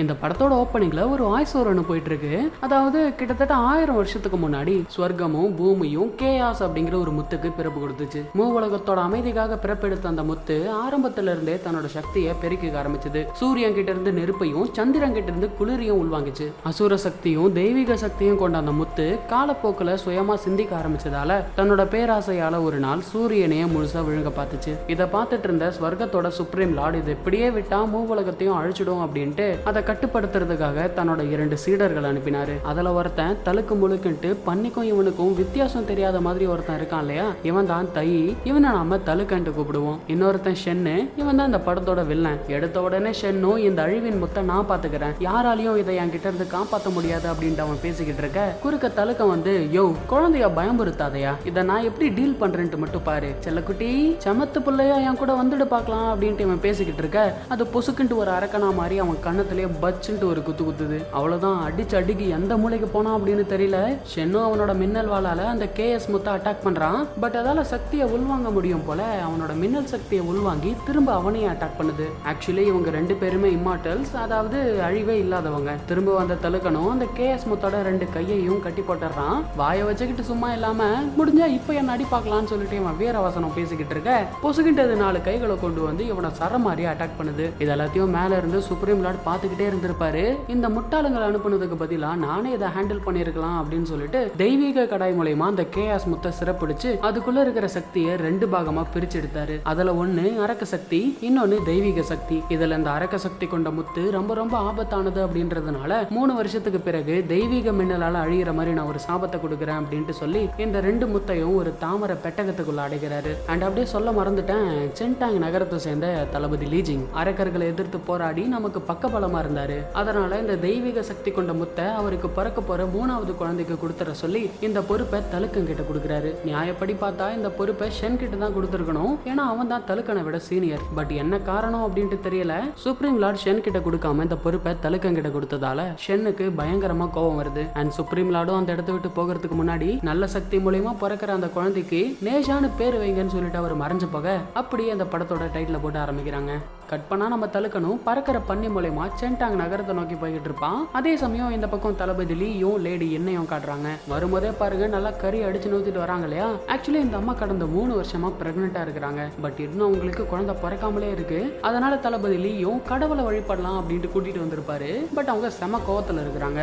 இந்த படத்தோட ஓப்பனிங்ல ஒரு வாய்ஸ் ஓவர் ஒன்று போயிட்டு இருக்கு. அதாவது கிட்டத்தட்ட 1000 வருஷத்துக்கு முன்னாடி ஸ்வர்க்கமும் பூமியும் கேயாஸ் அப்படிங்கிற ஒரு முத்துக்கு பிறப்பு கொடுத்துச்சு. மூவுலகத்தோட அமைதிக்காக பிறப்பெடுத்த அந்த முத்து ஆரம்பத்துல இருந்தே தன்னோட சக்தியை பெருக்கிக்க ஆரம்பிச்சது. சூரியன் கிட்ட இருந்து நெருப்பையும் சந்திரன் கிட்ட இருந்து குளிரையும் உள்வாங்கிச்சு. அசுர சக்தியும் தெய்வீக சக்தியும் கொண்ட அந்த முத்து காலப்போக்கில் சுயமா சிந்திக்க ஆரம்பிச்சதால தன்னோட பேராசையால ஒரு நாள் சூரியனையே முழுசா விழுங்க பார்த்துச்சு. இதை பார்த்துட்டு இருந்த ஸ்வர்க்கத்தோட சுப்ரீம் லார்ட் இது இப்படியே விட்டா மூவுலகத்தையும் அழிச்சிடும் அப்படின்ட்டு அதை கட்டுப்படுத்துறதுக்காக தன்னோட 2 சீடர்கள் அனுப்பினாரு. அதுல ஒருத்தன் தலுக்கு முழுக்குன்ட்டு பன்னிக்கும் இவனுக்கும் வித்தியாசம் தெரியாத மாதிரி ஒருத்தன் இருக்கான் இல்லையா, இவன் தான் தை. இவனை நாம தலுக்கன்ட்டு கூப்பிடுவோம். இன்னொருத்தன் ஷென்னு, இவன் தான் இந்த படத்தோட வில்லன். எடுத்த உடனே ஷென்னும் இந்த அழிவின் முத்தை நான் பாத்துக்கிறேன், யாராலையும் இதை என் கிட்ட இருந்து காப்பாற்ற முடியாது அப்படின்ட்டு அவன் பேசிக்கிட்டு இருக்க, குறுக்க தலுக்க வந்து யோ குழந்தைய பயமுறுத்தாதையா, இதை நான் எப்படி டீல் பண்றேன்ட்டு மட்டும் பாரு, செல்லக்குட்டி சமத்து பிள்ளையா என் கூட வந்துட்டு பார்க்கலாம் அப்படின்ட்டு இவன் பேசிக்கிட்டு இருக்க, அது பொசுக்குன்ட்டு ஒரு அரக்கனா மாதிரி அவன் கண்ணத்திலே பச்சுன்ட்டு ஒரு குத்து குத்துது. அவ்வளவுதான், அடிச்சு அடிக்கு எந்த மூளைக்கு போனா அப்படின்னு தெரியல. ஷென்னு அவனோட மின்னல் வாளால அந்த கேஎஸ் முத்தை அட்டாக் பண்றான். பட் அதால சக்தியை உள்வாங்க முடியும் போல அவனோட மின்னல் சக்தியை உள்வாங்கி திரும்ப அவனையே அட்டாக் பண்ணுது. ஆக்சுவலி இவங்க 2 பேருமே இம்மார்டல்ஸ், அதாவது அழிவே இல்லாதவங்க. திரும்ப வந்த தலுக்கணும் அந்த கேஎஸ் முத்தோட 2 கையையும் கட்டி போட்டுறான். வாயை வச்சுக்கிட்டு சும்மா இல்லாம முடிஞ்சா இப்ப என்ன அடி பார்க்கலாம்னு சொல்லிட்டு இவன் வீரவசனம் பேசிக்கிட்டு இருக்க, பொசுகிட்டது 4 கைகளை கொண்டு வந்து இவனை சர மாதிரி அட்டாக் பண்ணுது. இது எல்லாத்தையும் மேல இருந்து சுப்ரீம் லார்ட் பாத்துக்கிட்டே இருந்திருப்பாரு. இந்த முட்டாளங்களை அனுப்புனதுக்கு பதிலா நானே இதை ஹேண்டில் பண்ணிருக்கலாம் அப்படின்னு சொல்லிட்டு தெய்வீக கடாய் மூலமா அந்த கேயாஸ் முத்தை சிறப்பிடிச்சு அதுக்குள்ள இருக்கிற சக்தியை 2 பாகமா பிரிச்சு எடுத்தாரு. அதுல ஒண்ணு அரக்க சக்தி, இன்னொன்னு தெய்வீக சக்தி. இதுல இந்த அரக்க சக்தி கொண்ட முத்து ரொம்ப ரொம்ப ஆபத்தானது அப்படின்றதுனால 3 வருஷத்துக்கு பிறகு தெய்வீக மின்னலால அழியிற மாதிரி நான் ஒரு சாபத்தை கொடுக்குறேன் அப்படின்ட்டு சொல்லி இந்த 2 முத்தையும் ஒரு தாமரை பெட்டகத்துக்குள்ள அடைகிறாரு. அண்ட் அப்படியே சொல்ல மறந்துட்டேன், சென்டாங் நகரத்தை சேர்ந்த தளபதி லீஜிங் அரக்கர்களை எதிர்த்து போராடி நமக்கு பக்கபலமா இருந்தாரு. அதனால இந்த தெய்வீக சக்தி கொண்ட முத்தை அவருக்கு பிறக்க போற 3வது குழந்தைக்கு கொடுத்துற சொல்லி இந்த பொறுப்பை தலுக்கன் கிட்ட கொடுக்குறாரு. நியாயப்படி பார்த்தா இந்த பொறுப்பை ஷென் கிட்ட தான் கொடுத்துருக்கணும், ஏன்னா அவன் தான் தலுக்கனை விட சீனியர். பட் என்ன காரணம் அப்படின்ட்டு தெரியல, சுப்ரீம் லார்ட் ஷென் கிட்ட கொடுக்காம இந்த பொறுப்பை தலுக்கன் கிட்ட கொடுத்ததால ஷென்னுக்கு பயங்கரமா கோபம் வருது. அண்ட் சுப்ரீம் லார்டும் அந்த இடத்த விட்டு போகிறதுக்கு முன்னாடி நல்ல சக்தி மூலமா பிறக்கிற அந்த குழந்தைக்கு நேஷான்னு பேர் வைங்கன்னு சொல்லிட்டு அவர் மறைஞ்சு போக அப்படியே அந்த படத்தோட டைட்டில் போட்டு ஆரம்பிக்கிறாங்க. கட் பண்ணா நம்ம தலுக்கனும் பறக்கிற பண்ணி மூலமா சென்டாங் நகரத்தை நோக்கி போய்கிட்டு இருப்பான். அதே சமயம் இந்த பக்கம் தளபதி லீயும் லேடி என்னையும் காட்டுறாங்க. வரும்போதே பாருங்க நல்லா கறி அடிச்சு நூத்திட்டு வராங்க இல்லையா. ஆக்சுவலி இந்த அம்மா கடந்த 3 வருஷமா பிரெக்னெண்டா இருக்கிறாங்க. பட் இன்னும் அவங்களுக்கு குழந்தை பிறக்காமலே இருக்கு. அதனால தளபதி லீயும் கடவுளை வழிபடலாம் அப்படின்ட்டு கூட்டிட்டு வந்திருப்பாரு. பட் அவங்க செம கோவத்துல இருக்கிறாங்க.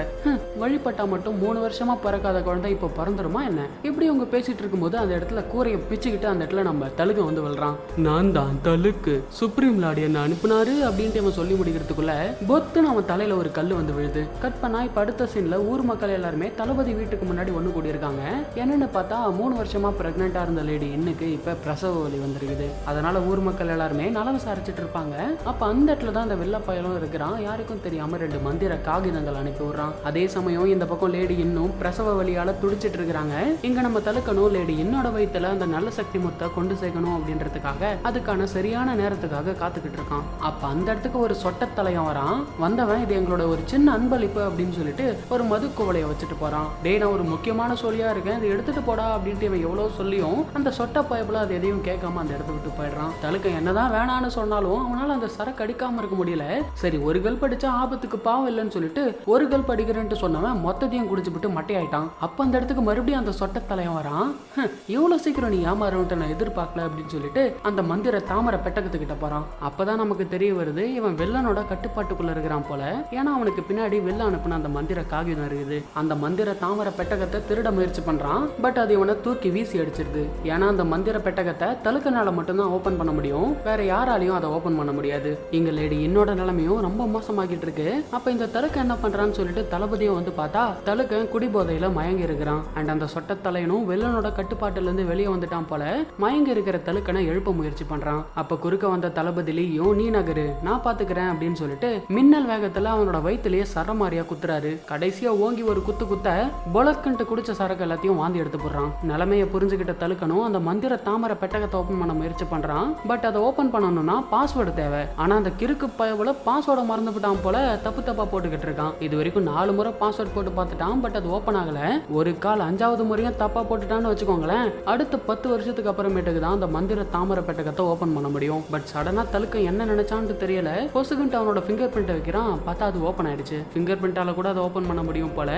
வழிபட்டா மட்டும் 3 வருஷமா பிறக்காத குழந்தை இப்போ பிறந்துருமா என்ன? இப்படி அவங்க பேசிட்டு இருக்கும்போது அந்த இடத்துல கூரையை பிச்சுக்கிட்டு அந்த இடத்துல நம்ம தலுக்கு வந்து விழுறான். நான் தான் தலுக்கு, சுப்ரீம் லார்ட் என்ன அனுப்புனாரு அப்படின்ட்டு இவன் சொல்லி முடிக்கிறதுக்குள்ள பொத்துன்னு அவன் தலையில ஒரு கல்லு வந்து விழுது. கட் பண்ணா இப்ப அடுத்த சீன்ல ஊர் மக்கள் எல்லாருமே தளபதி வீட்டுக்கு முன்னாடி ஒண்ணு கூடி இருக்காங்க. என்னன்னு பார்த்தா 3 வருஷமா பிரெக்னெண்டா இருந்த லேடி இன்னைக்கு இப்ப பிரசவ வலி வந்திருக்குது. அதனால ஊர் மக்கள் எல்லாருமே நல விசாரிச்சுட்டு இருப்பாங்க. அப்ப அந்த இடத்துல தான் அந்த வெள்ளப்பயலும் இருக்கிறான். யாருக்கும் தெரியாம 2 மந்திர காகிதங்கள் அனுப்பி விடுறான். அதே சமயம் இந்த பக்கம் லேடி இன்னும் பிரசவ வலியால துடிச்சிட்டு இருக்கிறாங்க. இங்க நம்ம தலுக்கணும் லேடி என்னோட வயித்துல அந்த நல்ல சக்தி முத்தை கொண்டு சேர்க்கணும் அப்படின்றதுக்காக அதுக்கான சரியான நேரத்துக்காக காத்துக்கிட்டு இருக்கான். அப்ப அந்த இடத்துக்கு ஒரு சொட்டத்தலையம் வரான். வந்தவன் இது எங்களோட ஒரு சின்ன அன்பளிப்பு அப்படின்னு சொல்லிட்டு ஒரு மது குவளைய வச்சுட்டு போறான். டே நான் ஒரு முக்கியமான சொல்லியா இருக்கேன், இதை எடுத்துட்டு போடா அப்படின்ட்டு இவன் எவ்வளவு சொல்லியும் அந்த சொட்ட பயப்புல அது எதையும் கேட்காம அந்த இடத்த விட்டு போயிடுறான். தலுக்க என்னதான் வேணான்னு சொன்னாலும் அவனால அந்த சரக்கு அடிக்காம இருக்க முடியல. சரி ஒரு கல் படிச்சா ஆபத்துக்கு பாவம் இல்லைன்னு சொல்லிட்டு ஒரு கல் படிக்கிறேன்ட்டு சொன்னவன் மொத்தத்தையும் குடிச்சுட்டு மட்டையாயிட்டான். அப்ப அந்த இடத்துக்கு மறுபடியும் அந்த சொட்டத்தலையம் வரான். இவ்வளவு சீக்கிரம் நீ ஏமாறுன்ட்டு நான் எதிர்பார்க்கல அப்படின்னு சொல்லிட்டு அந்த மந்திர தாமரை பெட்டகத்துக்கிட்ட போறான். அப்பதான் நமக்கு தெரிய வருது இவன் வெள்ளனோட கட்டுப்பாட்டுக்குள்ள இருக்கிறான் போல. ஏன்னா அவனுக்கு பின்னாடி வெள்ள அனுப்புன அந்த மந்திர காகிதம் இருக்குது. அந்த மந்திர தாமரை பெட்டகத்தை திருட முயற்சி பண்றான். பட் அது இவனை தூக்கி வீசி அடிச்சிருது. ஏன்னா அந்த மந்திர பெட்டகத்தை தலுக்கனால மட்டும்தான் ஓபன் பண்ண முடியும், வேற யாராலையும் அதை ஓபன் பண்ண முடியாது. இங்க லேடி என்னோட நிலைமையும் ரொம்ப மோசமாகிட்டு இருக்கு. அப்ப இந்த தலுக்க என்ன பண்றான்னு சொல்லிட்டு தளபதியும் வந்து பார்த்தா தலுக்க குடிபோதையில மயங்கி இருக்கிறான். அண்ட் அந்த சொட்ட தலையனும் வெள்ளனோட கட்டுப்பாட்டுல இருந்து வெளியே வந்துட்டான் போல. மயங்கி இருக்கிற தலுக்கனை எழுப்ப முயற்சி பண்றான். அப்ப குறுக்க வந்த தளபதிலையும் நீ நகரு நான் பாத்துக்கிறேன் அப்படின்னு சொல்லிட்டு மின்னல் வேகத்துல அவனோட வயிற்றுலயே சரமாரியா குத்துறாரு. கடைசியா ஓங்கி ஒரு குத்து குத்த பொலக்குன்ட்டு குடிச்ச சரக்கு எல்லாத்தையும் வாந்தி எடுத்து போடுறான். நிலைமையை புரிஞ்சுக்கிட்ட தலுக்கணும் அந்த மந்திர தாமரை பெட்டகத்தை ஓபன் பண்ண முயற்சி பண்றான். பட் அதை ஓபன் பண்ணணும்னா பாஸ்வேர்டு தேவை. ஆனா அந்த கிறுக்கு பயவுல பாஸ்வேர்டை மறந்து விட்டான் போல தப்பு தப்பா போட்டுக்கிட்டு இருக்கான். இது வரைக்கும் 4 முறை பாஸ்வேர்ட் போட்டு பார்த்துட்டான். பட் அது ஓபன் ஆகல. ஒரு கால் 5வது முறையும் தப்பா போட்டுட்டான்னு வச்சுக்கோங்களேன். அடுத்த 10 வருஷத்துக்கு அப்புறமேட்டுக்கு தான் அந்த மந்திர தாமரை பெட்டகத்தை ஓபன் பண்ண முடியும். பட் சடனா தலுக்க என்ன நினைச்சான்னு தெரியல, பொசுகுன்ட்டு அவனோட ஃபிங்கர் பிரிண்ட் வைக்கிறான். பார்த்தா அது ஓப்பன் ஆயிடுச்சு. ஃபிங்கர் பிரிண்டால கூட அதை ஓப்பன் பண்ண முடியும் போல.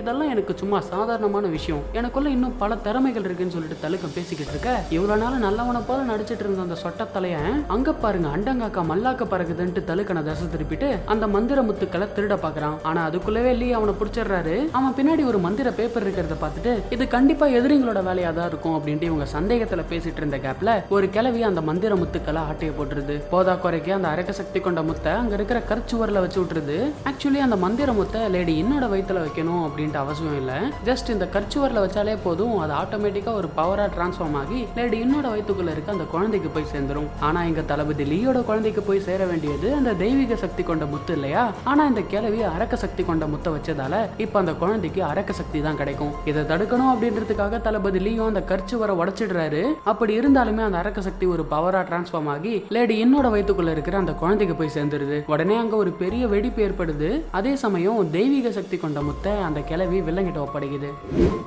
இதெல்லாம் எனக்கு சும்மா சாதாரணமான விஷயம், எனக்குள்ள இன்னும் பல திறமைகள் இருக்குன்னு சொல்லிட்டு தலுக்கம் பேசிக்கிட்டு இருக்க, இவ்வளவு நாள் நல்லவனை போல நடிச்சிட்டு இருந்த அந்த சொட்ட தலையன் அங்க பாருங்க அண்டங்காக்கா மல்லாக்க பறக்குதுன்ட்டு தலுக்கனை தசை திருப்பிட்டு அந்த மந்திர முத்துக்களை திருட பாக்குறான். ஆனா அதுக்குள்ளவே லீ அவனை பிடிச்சிடுறாரு. அவன் பின்னாடி ஒரு மந்திர பேப்பர் இருக்கிறத பார்த்துட்டு இது கண்டிப்பா எதிரிங்களோட வேலையா தான் இருக்கும் அப்படின்ட்டு இவங்க சந்தேகத்துல பேசிட்டு இருந்த கேப்ல ஒரு கிழவி அந்த மந்திர முத்துக்களை ஆட்டையை போட்டுருது. போதா குறைக்கு அந்த அரக்க சக்தி கொண்ட முத்தை அங்க இருக்கிற கற்சுவர்ல வச்சு விட்டுருது. ஆக்சுவலி அந்த மந்திர முத்தை லேடி இன்னோட வயித்துல வைக்கணும் அப்படின்ட்டு அவசியம் இல்ல, ஜஸ்ட் இந்த கற்சுவர்ல வச்சாலே போதும், அது ஆட்டோமேட்டிக்கா ஒரு பவரா டிரான்ஸ்ஃபார்ம் ஆகி லேடி இன்னோட வயிற்றுக்குள்ள இருக்க அந்த குழந்தைக்கு போய் சேர்ந்துரும். ஆனா இங்க தளபதி லீயோட குழந்தைக்கு போய் சேர வேண்டியது அந்த தெய்வீக சக்தி கொண்ட முத்து இல்லையா? ஆனா இந்த கிழவி அரக்க சக்தி கொண்ட முத்தை வச்சதால இப்ப அந்த குழந்தைக்கு அரக்க சக்தி தான் கிடைக்கும். இதை தடுக்கணும் அப்படின்றதுக்காக தளபதி லீயும் அந்த கற்சுவரை உடைச்சிடுறாரு. அப்படி இருந்தாலுமே அந்த அரக்க சக்தி ஒரு பவரா டிரான்ஸ்ஃபார்ம் ஆகி லேடி இன்னோட வயிற்றுக்குள்ள இருக்கிற அந்த குழந்தைக்கு போய் சேர்ந்துருது. உடனே அங்க ஒரு பெரிய வெடிப்பு ஏற்படுது. அதே சமயம் தெய்வீக சக்தி கொண்ட முத்தை அந்த கிழவி வில்லங்கிட்ட ஒப்படைக்குது.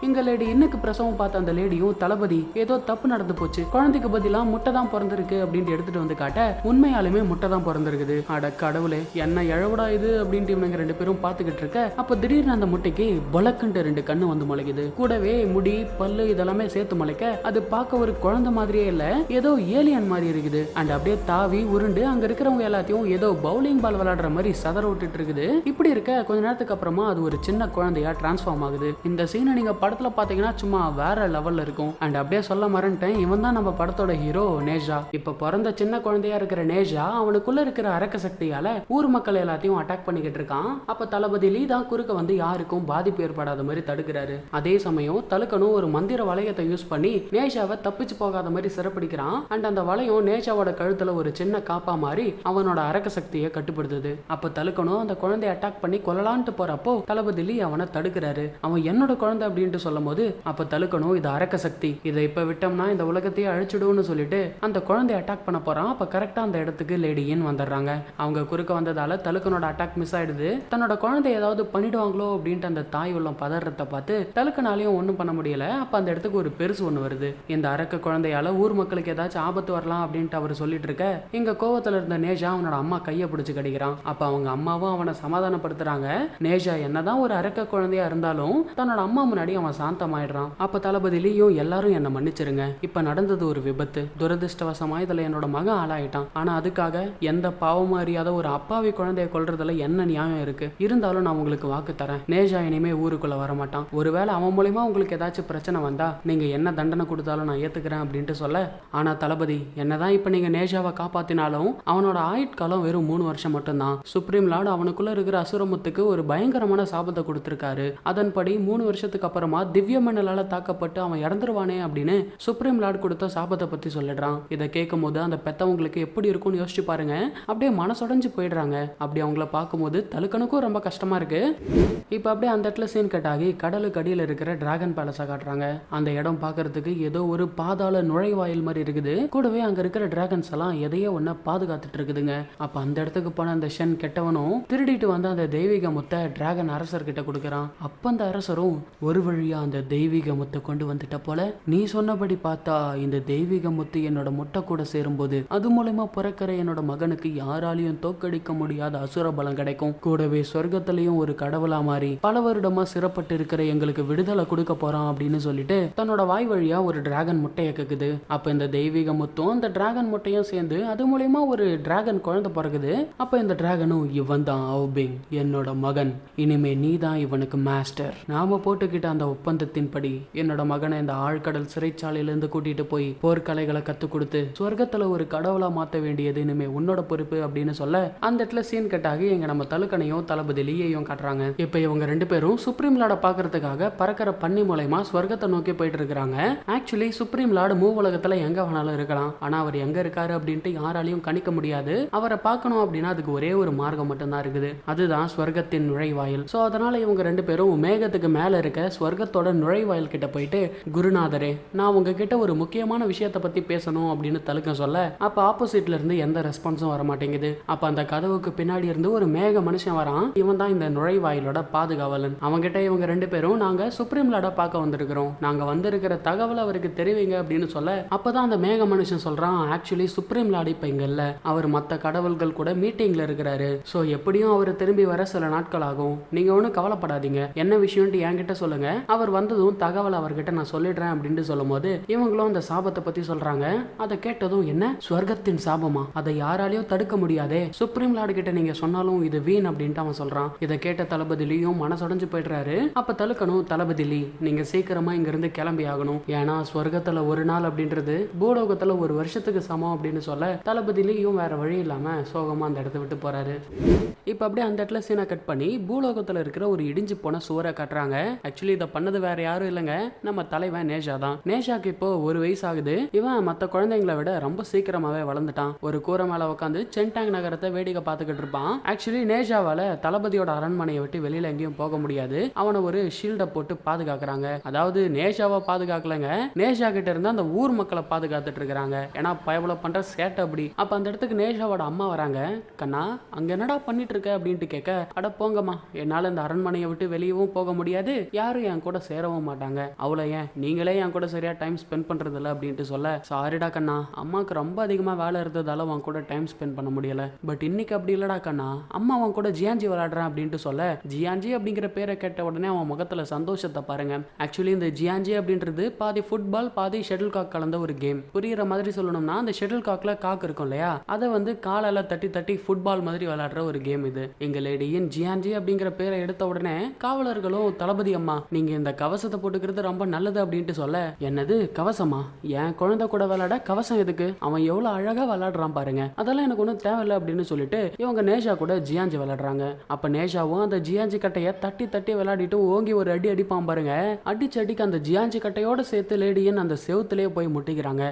இங்க லேடி இன்னுக்கு பிரசவம் பார்த்த அந்த லேடியும் தளபதி ஏதோ தப்பு நடந்து போச்சு, குழந்தைக்கு பதிலா முட்டை தான் பிறந்திருக்கு அப்படின்ட்டு எடுத்துட்டு வந்து காட்ட உண்மையாலுமே முட்டை தான் பிறந்திருக்குது. அட கடவுளே, என்ன எழவுடா இது அப்படின்ட்டு இவங்க ரெண்டு பேரும் பாத்துக்கிட்டு இருக்க, அப்ப திடீர்னு அந்த முட்டைக்கு பொலக்குன்ட்டு ரெண்டு கண்ணு வந்து முளைக்குது. கூடவே முடி பல்லு இதெல்லாமே சேர்த்து முளைக்க அது பார்க்க ஒரு குழந்தை மாதிரியே இல்ல, ஏதோ ஏலியன் மாதிரி இருக்குது. அண்ட் அப்படியே தாவி உருண்டு அங்க இருக்கிறவங்க எல்லாத்தையும் ஏதோ பவுலிங் பால் விளையாடுற மாதிரி சதற விட்டுட்டு இருக்குது. இப்படி இருக்க கொஞ்ச நேரத்துக்கு அப்புறமா அது ஒரு சின்ன குழந்தையா டிரான்ஸ்ஃபார்ம் ஆகுது. இந்த சீனை நீங்க படத்துல பாத்தீங்கன்னா சும்மா வேற லெவல்ல இருக்கும். அண்ட் அப்படியே சொல்ல மறந்துட்டேன், இவன் தான் நம்ம படத்தோட ஹீரோ நேஜா. இப்ப பிறந்த சின்ன குழந்தையா இருக்கிற நேஜா அவனுக்குள்ள இருக்கிற அரக்க சக்தியால ஊர் மக்கள் எல்லாத்தையும் அட்டாக் பண்ணிக்கிட்டு இருக்கான். அப்ப தளபதி லீ தான் குறுக்க வந்து யாருக்கும் பாதிப்பு ஏற்படாத மாதிரி தடுக்கிறாரு. அதே சமயம் தலுக்கனும் ஒரு மந்திர வளையத்தை யூஸ் பண்ணி நேஜாவை தப்பிச்சு போகாத மாதிரி சிறப்பிடிக்கிறான். அண்ட் அந்த வளையம் நேஜாவோட கழுத்துல ஒரு சின்ன காப்பா மாதிரி அவனோட அரக்க சக்தியை கட்டுப்படுத்துது. அப்ப தலுக்கனும் அந்த குழந்தைய அட்டாக் பண்ணி கொல்லலான்ட்டு போறப்போ தளபதி லீ அவனை தடுக்கிறாரு. அவன் என்னோட குழந்தை அப்படின்ட்டு சொல்லும் போது அப்ப தலுக்கனும் இது அரக்க சக்தி, இதை இப்ப விட்டோம்னா இந்த உலகத்தையே அழிச்சிடும்னு சொல்லிட்டு அந்த குழந்தைய அட்டாக் பண்ண போறான். அப்ப கரெக்டா அந்த இடத்துக்கு லேடியின் வந்துடுறாங்க. அவங்க குறுக்க வந்ததால தலுக்கனோட அட்டாக் மிஸ் ஆயிடுது. தன்னோட குழந்தை ஏதாவது பண்ணிடுவாங்களோ அப்படின்ட்டு அந்த தாய் உள்ளம் பதறத்தை பார்த்து தலுக்கனாலையும் ஒன்றும் பண்ண முடியல. அப்ப அந்த இடத்துக்கு ஒரு பெருசு ஒன்று வருது. இந்த அரக்க குழந்தையால ஊர் மக்களுக்கு ஏதாச்சும் ஆபத்து வரலாம் அப்படின்ட்டு அவர் சொல்லிட்டு இருக்க, இங்க கோவத்துல இருந்த நேஜா அவனோட அம்மா கையை பிடிச்சு கடிக்கிறான். அப்ப அவங்க அம்மாவும் அவனை சமாதானப்படுத்துறாங்க. நேஜா என்னதான் ஒரு அரக்க குழந்தையா இருந்தாலும் தன்னோட அம்மா முன்னாடி அவன் சாந்தமாயிடுறான். அப்ப தளபதி லீயும் எல்லாரும் என்ன மன்னிச்சிருங்க, இப்ப நடந்தது ஒரு விபத்து, துரதிருஷ்டவசமா இதுல என்னோட மகன் ஆளாயிட்டான். ஆனா அதுக்காக எந்த பாவமும் அறியாத ஒரு அப்பாவி குழந்தைய கொல்றதுல என்ன நியாயம் இருக்கு? இருந்தாலும் நான் உங்களுக்கு வாக்கு தரேன், நேஜா இனிமே ஊருக்குள்ள வரமாட்டான். ஒருவேளை அவன் மூலியமா உங்களுக்கு ஏதாச்சும் பிரச்சனை வந்தா நீங்க என்ன தண்டனை கொடுத்தாலும் நான் ஏத்துக்கிறேன் அப்படின்ட்டு சொல்ல, ஆனா தளபதி என்னதான் இப்ப நீங்க நேஜாவை காப்பாத்தினாலும் அவனோட ஆயுட்காலம் வெறும் 3 வருஷம் மட்டும்தான். சுப்ரீம் லார்டு அவனுக்குள்ள இருக்கிற அசுரமுத்துக்கு ஒரு பயங்கரமான சாபத்தை கொடுத்திருக்காரு. அதன்படி 3 வருஷத்துக்கு அப்புறமா திவ்ய மன்னலால தாக்கப்பட்டு அவன் இறந்துருவானே அப்படின்னு சுப்ரீம் லார்டு கொடுத்த சாபத்தை பத்தி சொல்லிடுறான். இதை கேட்கும் போது அந்த பெத்தவங்களுக்கு எப்படி இருக்கும்னு யோசிச்சு பாருங்க. அப்படியே மனசுடைஞ்சு போயிடுறாங்க. அப்படி அவங்கள பார்க்கும்போது தலுக்கனுக்கும் ரொம்ப கஷ்டமா இருக்கு. இப்ப அப்படியே அந்த இடத்துல சீன் கட் ஆகி கடலுக்கு அடியில் இருக்கிற டிராகன் பேலஸை காட்டுறாங்க. அந்த இடம் பார்க்கறதுக்கு ஏதோ ஒரு பாதாள நுழைவாயில் மாதிரி இருக்குது. கூடவே அங்க இருக்கிற டிராகன்ஸ் எல்லாம் எதையோ ஒன்ன பாதுகாத்துட்டு இருக்குதுங்க. அப்ப அந்த இடத்துக்கு போன அந்த ஷென் கெட்டவனும் திருடிட்டு வந்து அந்த தெய்வீக முத்தை டிராகன் அரசர் கிட்ட கொடுக்கறான். அப்ப அந்த அரசரும் ஒரு வழியா அந்த தெய்வீக முத்தை கொண்டு வந்துட்ட போல, நீ சொன்னபடி பார்த்தா இந்த தெய்வீக முத்து என்னோட முட்டை கூட சேரும்போது அது மூலமா பிறக்கிற என்னோட மகனுக்கு யாராலையும் தோக்கடிக்க முடியாத அசுர பலம் கிடைக்கும். கூடவே சொர்க்கத்திலையும் ஒரு கடவுளா மாறி பல வருடமா சிறப்பட்டு இருக்கிற எங்களுக்கு விடுதலை கொடுக்க போறான் அப்படின்னு சொல்லிட்டு தன்னோட வாய் வழியா ஒரு டிராகன் முட்டையை கேக்குது. அப்ப இந்த தெய்வீக முத்தும் அந்த டிராகன் முட்டையும் சேர்ந்து அது மூலமா ஒரு டிராகன் குழந்தை பிறகுது. அப்ப இந்த டிராகனும் இவன் தான் அவுபிங், என்னோட மகன், இனிமே நீ தான் இவனுக்கு மாஸ்டர். நாம போட்டுக்கிட்ட அந்த ஒப்பந்தத்தின்படி என்னோட மகனை இந்த ஆழ்கடல் சிறைச்சாலையிலிருந்து கூட்டிட்டு போய் போர்க்கலைகளை கத்து கொடுத்து சொர்க்கத்துல ஒரு கடவுளா மாத்த வேண்டியது இனிமே உன்னோட பொறுப்பு அப்படின்னு சொல்ல அந்த இடத்துல சீன் கட் ஆகி எங்க நம்ம தலுக்கனையும் தளபதி லீயையும் காட்டுறாங்க. இப்ப இவங்க ரெண்டு பேரும் சுப்ரீம் லார்ட பாக்குறதுக்காக பறக்கிற பன்னி மூலமா சொர்க்கத்தை நோக்கி போயிட்டு இருக்காங்க. ஆக்சுவலி சுப்ரீம் லார்டு மூவுலகத்துல எங்க வேணாலும் இருக்கலாம். ஆனா அவர் எங்க இருக்காரு அப்படின்ட்டு யாராலையும் கணிக்க முடியாது. அவரை பார்க்கணும் அப்படின்னா அதுக்கு ஒரே ஒரு மார்க்கம் மட்டும்தான் இருக்குது, அதுதான் சொர்க்கத்தின் நுழைவாயில். சோ அதனால இவங்க ரெண்டு பேரும் மேகத்துக்கு மேல இருக்க சொர்க்கத்தோட நுழைவாயில் கிட்ட போயிட்டு, குருநாதரே நான் உங்ககிட்ட ஒரு முக்கியமான விஷயத்தை பத்தி பேசணும் அப்படின்னு தலுக்க சொல்ல, அப்ப ஆப்போசிட்ல இருந்து எந்த ரெஸ்பான்ஸும் வர மாட்டேங்குது. அப்ப அந்த கதவுக்கு பின்னாடி இருந்து ஒரு மேக மனுஷன் வரான். இவன் தான் இந்த நுழைவாயிலோட பாதுகாவலன். அவங்கிட்ட இவங்க ரெண்டு பேரும் நாங்க சுப்ரீம் லார்ட பார்க்க வந்திருக்கிறோம், நாங்க வந்திருக்கிற தகவல் அவருக்கு தெரிவிங்க அப்படின்னு சொல்ல, அப்பதான் அந்த மேக மனுஷன் சொல்றான், ஆக்சுவலி சுப்ரீம் லார்டு இப்ப இங்க இல்ல, அவர் மத்த கடவுள்கள் கூட மீட்டிங்ல இருக்கிறாரு. சோ எப்படியும் அவர் திரும்பி வர சில நாட்கள் ஆகும். நீங்க ஒன்றும் கவலைப்படாதீங்க, என்ன விஷயம்னு என்கிட்ட சொல்லுங்க, அவர் வந்ததும் தகவல் அவர்கிட்ட நான் சொல்லிடுறேன் அப்படின்ட்டு சொல்லும் போது இவங்களும் அந்த சாபத்தை பத்தி சொல்றாங்க. அதை கேட்டதும் என்ன ஸ்வர்க்கத்தின் சாபமா, அதை யாராலையும் தடுக்க முடியாதே, சுப்ரீம் லார்டு கிட்ட நீங்க சொன்னாலும் இது வீண் அப்படின்ட்டு அவன் சொல்றான். இதை கேட்ட தளபதிலையும் மனசுடைஞ்சு போயிடுறாரு. அப்ப தடுக்கணும் தளபதிலி, நீங்க சீக்கிரமா இங்க இருந்து கிளம்பி ஆகணும், ஏன்னா ஸ்வர்க்கத்துல ஒரு நாள் அப்படின்றது பூலோகத்துல ஒரு வருஷத்துக்கு சமம் அப்படின்னு சொல்ல தளபதிலையும் வேற வழி இல்லாம சோகமா அந்த இடத்த விட்டு போறாரு. இப்ப அப்படியே அந்த இடத்துல சீனை கட் பண்ணி பூலோகத்துல இருக்கிற ஒரு இடிஞ்சு போன சுவரை கட்டுறாங்க. ஆக்சுவலி இதை பண்ணது வேற யாரும் இல்லைங்க, நம்ம தலைவன் நேஷா தான். நேஷாக்கு இப்போ 1 வயசு ஆகுது. இவன் மற்ற குழந்தைங்களை விட ரொம்ப சீக்கிரமாவே வளர்ந்துட்டான். ஒரு கூரை மேல உட்காந்து சென்டாங் நகரத்தை வேடிக்கை பார்த்துக்கிட்டு இருப்பான். ஆக்சுவலி நேஷாவால தளபதியோட அரண்மனையை விட்டு வெளியில எங்கேயும் போக முடியாது. அவனை ஒரு ஷீல்டை போட்டு பாதுகாக்கிறாங்க. அதாவது நேஷாவை பாதுகாக்கலங்க, நேஷா கிட்ட இருந்து அந்த ஊர் மக்களை பாதுகாத்துட்டு இருக்காங்க. ஏன்னா பயபுல பண்ற சேட்டை அப்படி. அப்ப அந்த இடத்துக்கு நேஷாவோட அம்மா வராங்க. கண்ணா அங்க என்னடா பண்ணிட்டு இருக்க அப்படின்ட்டு கேட்க, அட போங்கம்மா, என்னால இந்த அரண்மனையை விட்டு வெளியவும் போக முடியாது, யாரும் என் கூட சேரவும் மாட்டாங்க, அவ்வளோ ஏன் நீங்களே என் கூட சரியா டைம் ஸ்பெண்ட் பண்றது இல்லை அப்படின்ட்டு சொல்ல, சாரிடா கண்ணா, அம்மாவுக்கு ரொம்ப அதிகமா வேலை இருந்ததால அவன் கூட டைம் ஸ்பெண்ட் பண்ண முடியல, பட் இன்னைக்கு அப்படி இல்லடா கண்ணா, அம்மா அவன் கூட ஜியான்ஜி விளையாடுறேன் அப்படின்ட்டு சொல்ல, ஜியான்ஜி அப்படிங்கிற பேரை கேட்ட உடனே அவன் முகத்துல சந்தோஷத்தை பாருங்க. ஆக்சுவலி இந்த ஜியான்ஜி அப்படின்றது பாதி ஃபுட்பால் பாதி ஷட்டில் காக் கலந்த ஒரு கேம். புரியுற மாதிரி சொல்லணும்னா அந்த ஷட்டில் காக்ல காக்கு இருக்கும் இல்லையா, அதை வந்து காலால தட்டி தட்டி ஃபுட்பால் மாதிரி விளையாடுற ஒரு கேம் இது. எங்க லேடியின் ஜியான்ஜி அப்படிங்கிற பேரை எடுத்த உடனே காவலர்களும் தளபதி அம்மா நீங்க இந்த கவசத்தை போட்டுக்கிறது ரொம்ப நல்லது அப்படின்ட்டு சொல்ல, என்னது கவசமா, என் குழந்தை கூட விளையாட கவசம் எதுக்கு, அவன் எவ்வளவு அழகா விளையாடுறான் பாருங்க, அதெல்லாம் எனக்கு ஒன்றும் தேவையில்லை அப்படின்னு சொல்லிட்டு இவங்க நேஷா கூட ஜியான்ஜி விளையாடுறாங்க. அப்ப நேஷாவும் அந்த ஜியான்ஜி கட்டையை தட்டி தட்டி விளையாடிட்டு ஓங்கி ஒரு அடி அடிப்பான் பாருங்க. அடிச்சு அடிக்க அந்த ஜியான்ஜி கட்டையோட சேர்த்து லேடியன் அந்த செவுத்திலே போய் முட்டிக்கிறாங்க.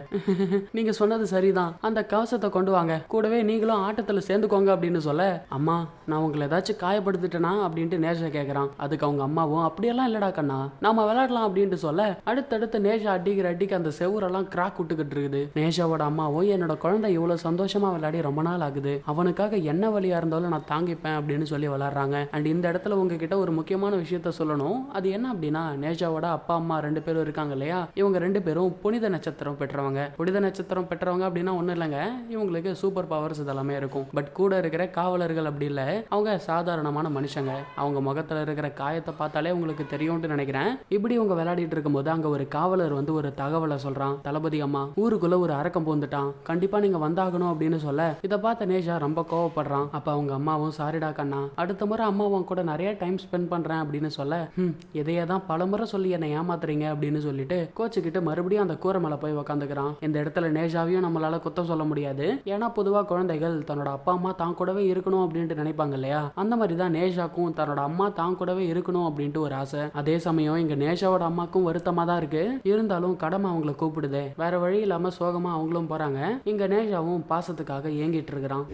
நீங்க சொன்னது சரிதான், அந்த கவசத்தை கொண்டு வாங்க, கூடவே நீங்களும் ஆட்டத்துல சேர்ந்துக்கோங்க அப்படின்னு சொல்ல, அம்மா நான் உங்களை ஏதாச்சும் காயப்படுத்திட்டேனா அப்படின்ட்டு நேஷா கேட்கறான். அதுக்கு அவங்க அம்மாவும் அப்படியெல்லாம் இல்லடா கண்ணா, நாம விளையாடலாம் அப்படின்ட்டு சொல்ல, அடுத்தடுத்து நேஷா அடிக்கிற அடிக்கு அந்த செவுரெல்லாம் கிராக் விட்டுக்கிட்டு இருக்குது. நேஷாவோட அம்மாவும் என்னோட குழந்தை இவ்வளவு சந்தோஷமா விளையாடி ரொம்ப நாள் ஆகுது, அவனுக்காக என்ன வழியா இருந்தாலும் நான் தாங்கிப்பேன் அப்படின்னு சொல்லி விளையாடுறாங்க. அண்ட் இந்த இடத்துல உங்ககிட்ட ஒரு முக்கியமான விஷயத்த சொல்லணும். அது என்ன அப்படின்னா, நேஷாவோட அப்பா அம்மா 2 பேரும் இருக்காங்க இல்லையா, இவங்க 2 பேரும் புனித நட்சத்திரம் பெற்றவங்க. புனித நட்சத்திரம் பெற்றவங்க அப்படின்னா ஒன்றும் இல்லைங்க, இவங்களுக்கு சூப்பர் பவர்ஸ் இதெல்லாமே இருக்கும். பட் கூட இருக்கிற காவலர்கள் அப்படி இல்லை, அவங்க சாதாரணமான மனுஷங்க. அவங்க முகத்துல இருக்கிற காயத்தை பார்த்தாலே உங்களுக்கு தெரியும்னு நினைக்கிறேன். இப்படி இவங்க விளையாடிட்டு இருக்கும்போது அங்க ஒரு காவலர் வந்து ஒரு தகவலை சொல்றான். தளபதி அம்மா ஊருக்குள்ள ஒரு அரக்கம் பூந்துட்டான், கண்டிப்பா நீங்க வந்தாகணும் அப்படின்னு சொல்ல, இதை பார்த்த நேஷா ரொம்ப கோவப்படுறான். அப்ப அவங்க அம்மாவும் சாரிடா கண்ணா, அடுத்த முறை அம்மாவும் கூட நிறைய டைம் ஸ்பெண்ட் பண்றேன் அப்படின்னு சொல்ல, இதையே தான் பலமுறை சொல்லி என்னை ஏமாத்துறீங்க அப்படின்னு சொல்லிட்டு கோச்சுக்கிட்டு மறுபடியும் அந்த கூரை மேல போய் உக்காந்துக்கிறான். இந்த இடத்துல நேஷாவையும் நம்மளால குத்தம் சொல்ல முடியாது, ஏன்னா பொதுவா குழந்தைகள் தன்னோட அப்பா அம்மா தான் கூடவே இருக்கணும் அப்படின்ட்டு நினைப்பாங்க இல்லையா, அந்த மாதிரி தான் நேஷாக்கும் தன்னோட அம்மா தான் கூடவே இருக்கணும் அப்படின்ட்டு ஒரு ஆசை. அதே சமயம் இங்க நேஷாவோட அம்மாக்கும் வருத்தமா தான் இருக்கு, இருந்தாலும் கடமை அவங்களை கூப்பிடுதே, வேற வழி இல்லாம சோகமா அவங்களும் போறாங்க. இங்க நேஷாவும் பாசத்துக்காக ஏங்கிட்டு இருக்கிறான்.